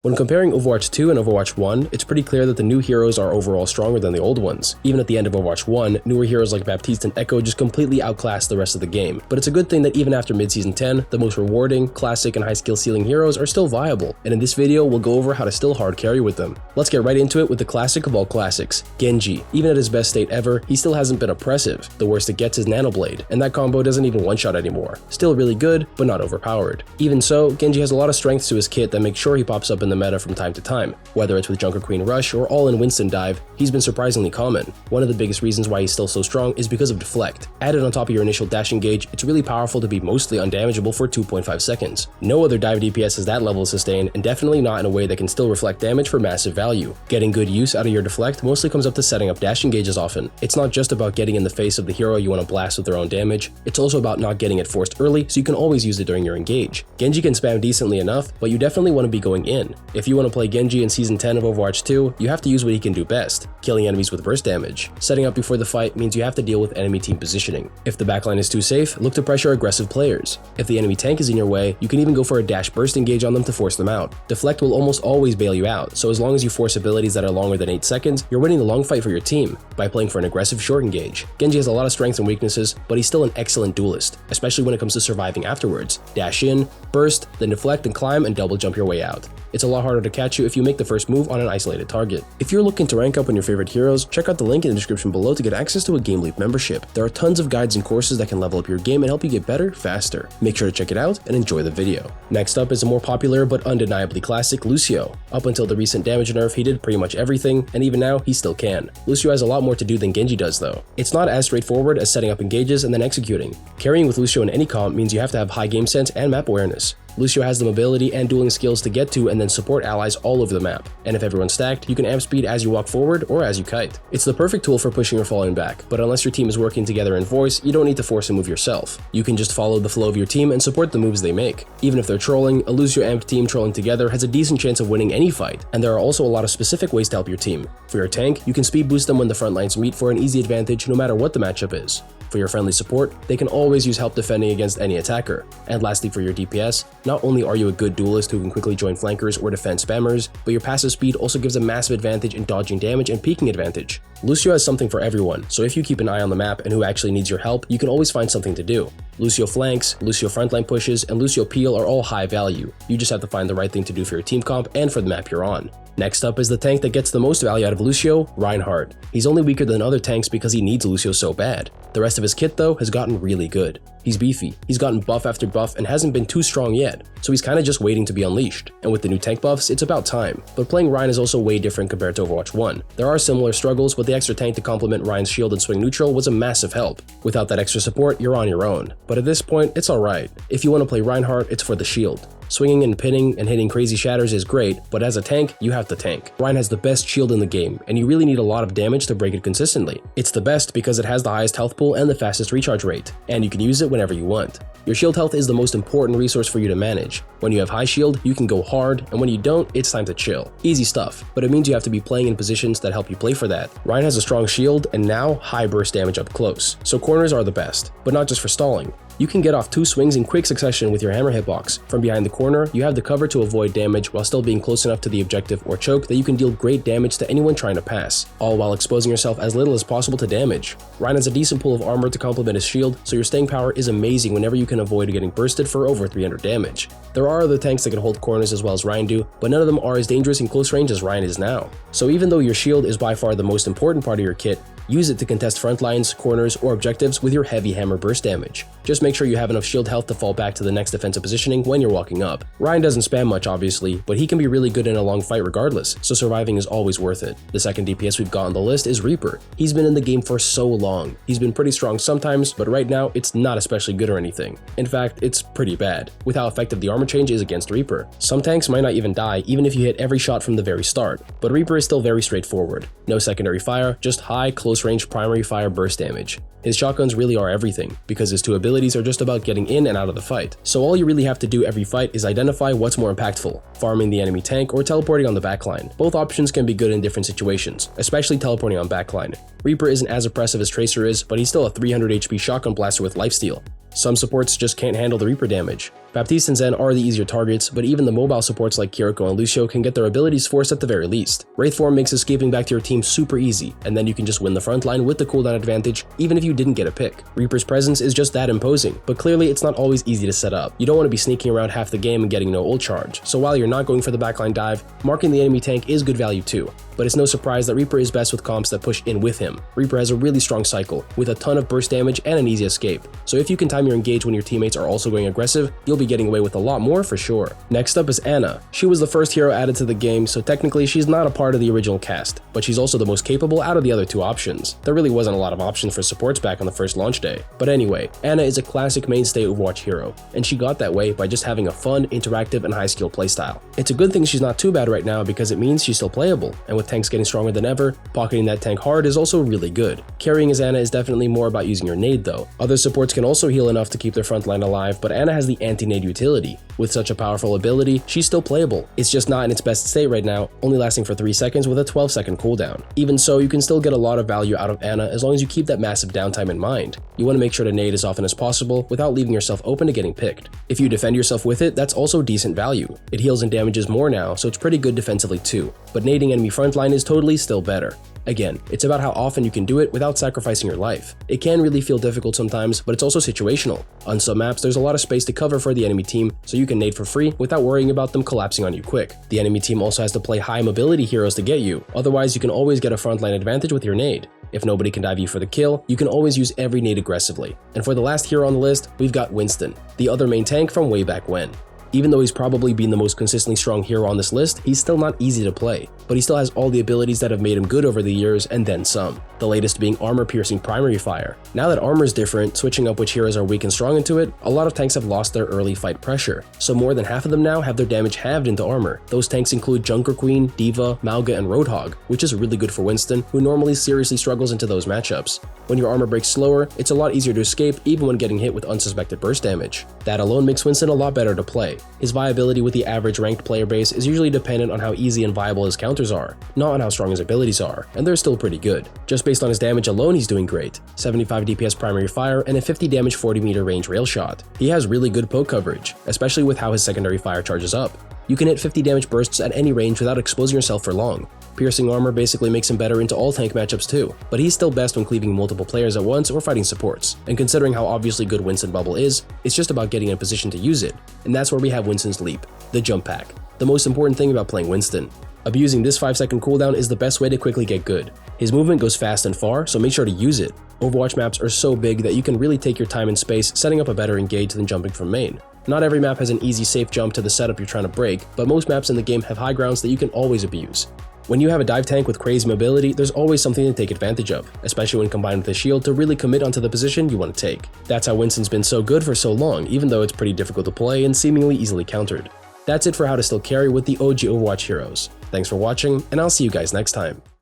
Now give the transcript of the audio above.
When comparing Overwatch 2 and Overwatch 1, it's pretty clear that the new heroes are overall stronger than the old ones. Even at the end of Overwatch 1, newer heroes like Baptiste and Echo just completely outclassed the rest of the game. But it's a good thing that even after mid-season 10, the most rewarding, classic, and high skill ceiling heroes are still viable, and in this video we'll go over how to still hard carry with them. Let's get right into it with the classic of all classics, Genji. Even at his best state ever, he still hasn't been oppressive. The worst it gets is Nanoblade, and that combo doesn't even one-shot anymore. Still really good, but not overpowered. Even so, Genji has a lot of strengths to his kit that make sure he pops up in the meta from time to time. Whether it's with Junker Queen Rush or all-in Winston Dive, he's been surprisingly common. One of the biggest reasons why he's still so strong is because of Deflect. Added on top of your initial dash engage, it's really powerful to be mostly undamageable for 2.5 seconds. No other dive DPS has that level of sustain, and definitely not in a way that can still reflect damage for massive value. Getting good use out of your Deflect mostly comes up to setting up dash engages often. It's not just about getting in the face of the hero you want to blast with their own damage, it's also about not getting it forced early so you can always use it during your engage. Genji can spam decently enough, but you definitely want to be going in. If you want to play Genji in Season 10 of Overwatch 2, you have to use what he can do best, killing enemies with burst damage. Setting up before the fight means you have to deal with enemy team positioning. If the backline is too safe, look to pressure aggressive players. If the enemy tank is in your way, you can even go for a dash burst engage on them to force them out. Deflect will almost always bail you out, so as long as you force abilities that are longer than 8 seconds, you're winning the long fight for your team by playing for an aggressive short engage. Genji has a lot of strengths and weaknesses, but he's still an excellent duelist, especially when it comes to surviving afterwards. Dash in, burst, then deflect and climb and double jump your way out. It's a lot harder to catch you if you make the first move on an isolated target. If you're looking to rank up on your favorite heroes, check out the link in the description below to get access to a Game Leap membership. There are tons of guides and courses that can level up your game and help you get better, faster. Make sure to check it out and enjoy the video. Next up is a more popular but undeniably classic Lucio. Up until the recent damage nerf, he did pretty much everything, and even now, he still can. Lucio has a lot more to do than Genji does though. It's not as straightforward as setting up engages and then executing. Carrying with Lucio in any comp means you have to have high game sense and map awareness. Lucio has the mobility and dueling skills to get to and then support allies all over the map, and if everyone's stacked, you can amp speed as you walk forward or as you kite. It's the perfect tool for pushing or falling back, but unless your team is working together in voice, you don't need to force a move yourself. You can just follow the flow of your team and support the moves they make. Even if they're trolling, a Lucio amped team trolling together has a decent chance of winning any fight, and there are also a lot of specific ways to help your team. For your tank, you can speed boost them when the front lines meet for an easy advantage no matter what the matchup is. For your friendly support, they can always use help defending against any attacker. And lastly, for your DPS, not only are you a good duelist who can quickly join flankers or defend spammers, but your passive speed also gives a massive advantage in dodging damage and peeking advantage. Lucio has something for everyone, so if you keep an eye on the map and who actually needs your help, you can always find something to do. Lucio flanks, Lucio frontline pushes, and Lucio peel are all high value. You just have to find the right thing to do for your team comp and for the map you're on. Next up is the tank that gets the most value out of Lucio, Reinhardt. He's only weaker than other tanks because he needs Lucio so bad. The rest of his kit though has gotten really good. He's beefy, he's gotten buff after buff and hasn't been too strong yet, so he's kinda just waiting to be unleashed. And with the new tank buffs, it's about time. But playing Rein is also way different compared to Overwatch 1. There are similar struggles, but the extra tank to complement Rein's shield and swing neutral was a massive help. Without that extra support, you're on your own. But at this point, it's alright. If you want to play Reinhardt, it's for the shield. Swinging and pinning and hitting crazy shatters is great, but as a tank, you have to tank. Rein has the best shield in the game, and you really need a lot of damage to break it consistently. It's the best because it has the highest health pool and the fastest recharge rate, and you can use it whenever you want. Your shield health is the most important resource for you to manage. When you have high shield, you can go hard, and when you don't, it's time to chill. Easy stuff, but it means you have to be playing in positions that help you play for that. Rein has a strong shield, and now high burst damage up close, so corners are the best, but not just for stalling. You can get off 2 swings in quick succession with your hammer hitbox. From behind the corner, you have the cover to avoid damage while still being close enough to the objective or choke that you can deal great damage to anyone trying to pass, all while exposing yourself as little as possible to damage. Rein has a decent pool of armor to complement his shield, so your staying power is amazing whenever you can avoid getting bursted for over 300 damage. There are other tanks that can hold corners as well as Rein do, but none of them are as dangerous in close range as Rein is now. So even though your shield is by far the most important part of your kit, use it to contest front lines, corners, or objectives with your heavy hammer burst damage. Just make sure you have enough shield health to fall back to the next defensive positioning when you're walking up. Rein doesn't spam much obviously, but he can be really good in a long fight regardless, so surviving is always worth it. The second DPS we've got on the list is Reaper. He's been in the game for so long. He's been pretty strong sometimes, but right now it's not especially good or anything. In fact, it's pretty bad, with how effective the armor change is against Reaper. Some tanks might not even die even if you hit every shot from the very start, but Reaper is still very straightforward. No secondary fire, just high, close range primary fire burst damage. His shotguns really are everything, because his 2 abilities are just about getting in and out of the fight. So all you really have to do every fight is identify what's more impactful, farming the enemy tank or teleporting on the backline. Both options can be good in different situations, especially teleporting on backline. Reaper isn't as oppressive as Tracer is, but he's still a 300 HP shotgun blaster with lifesteal. Some supports just can't handle the Reaper damage. Baptiste and Zen are the easier targets, but even the mobile supports like Kiriko and Lucio can get their abilities forced at the very least. Wraith form makes escaping back to your team super easy, and then you can just win the front line with the cooldown advantage even if you didn't get a pick. Reaper's presence is just that imposing, but clearly it's not always easy to set up. You don't want to be sneaking around half the game and getting no ult charge, so while you're not going for the backline dive, marking the enemy tank is good value too. But it's no surprise that Reaper is best with comps that push in with him. Reaper has a really strong cycle, with a ton of burst damage and an easy escape, so if you can time your engage when your teammates are also going aggressive, you'll be getting away with a lot more for sure. Next up is Ana. She was the first hero added to the game, so technically she's not a part of the original cast, but she's also the most capable out of the other two options. There really wasn't a lot of options for supports back on the first launch day. But anyway, Ana is a classic mainstay Overwatch hero, and she got that way by just having a fun, interactive, and high-skill playstyle. It's a good thing she's not too bad right now because it means she's still playable, and with tanks getting stronger than ever, pocketing that tank hard is also really good. Carrying as Ana is definitely more about using your nade though. Other supports can also heal enough to keep their front line alive, but Ana has the anti-nade utility. With such a powerful ability, she's still playable. It's just not in its best state right now, only lasting for 3 seconds with a 12-second cooldown. Even so, you can still get a lot of value out of Ana as long as you keep that massive downtime in mind. You want to make sure to nade as often as possible without leaving yourself open to getting picked. If you defend yourself with it, that's also decent value. It heals and damages more now, so it's pretty good defensively too. But nading enemy frontline is totally still better. Again, it's about how often you can do it without sacrificing your life. It can really feel difficult sometimes, but it's also situational. On some maps, there's a lot of space to cover for the enemy team, so you can nade for free without worrying about them collapsing on you quick. The enemy team also has to play high mobility heroes to get you, otherwise you can always get a frontline advantage with your nade. If nobody can dive you for the kill, you can always use every nade aggressively. And for the last hero on the list, we've got Winston, the other main tank from way back when. Even though he's probably been the most consistently strong hero on this list, he's still not easy to play, but he still has all the abilities that have made him good over the years and then some. The latest being armor-piercing primary fire. Now that armor is different, switching up which heroes are weak and strong into it, a lot of tanks have lost their early fight pressure, so more than half of them now have their damage halved into armor. Those tanks include Junker Queen, D.Va, Mauga, and Roadhog, which is really good for Winston, who normally seriously struggles into those matchups. When your armor breaks slower, it's a lot easier to escape even when getting hit with unsuspected burst damage. That alone makes Winston a lot better to play. His viability with the average ranked player base is usually dependent on how easy and viable his counters are, not on how strong his abilities are, and they're still pretty good. Just based on his damage alone, he's doing great. 75 DPS primary fire and a 50 damage 40 meter range rail shot. He has really good poke coverage, especially with how his secondary fire charges up. You can hit 50 damage bursts at any range without exposing yourself for long. Piercing armor basically makes him better into all tank matchups too, but he's still best when cleaving multiple players at once or fighting supports. And considering how obviously good Winston Bubble is, it's just about getting in a position to use it, and that's where we have Winston's Leap, the jump pack. The most important thing about playing Winston. Abusing this 5-second cooldown is the best way to quickly get good. His movement goes fast and far, so make sure to use it. Overwatch maps are so big that you can really take your time and space setting up a better engage than jumping from main. Not every map has an easy safe jump to the setup you're trying to break, but most maps in the game have high grounds that you can always abuse. When you have a dive tank with crazy mobility, there's always something to take advantage of, especially when combined with a shield to really commit onto the position you want to take. That's how Winston's been so good for so long, even though it's pretty difficult to play and seemingly easily countered. That's it for how to still carry with the OG Overwatch heroes. Thanks for watching, and I'll see you guys next time.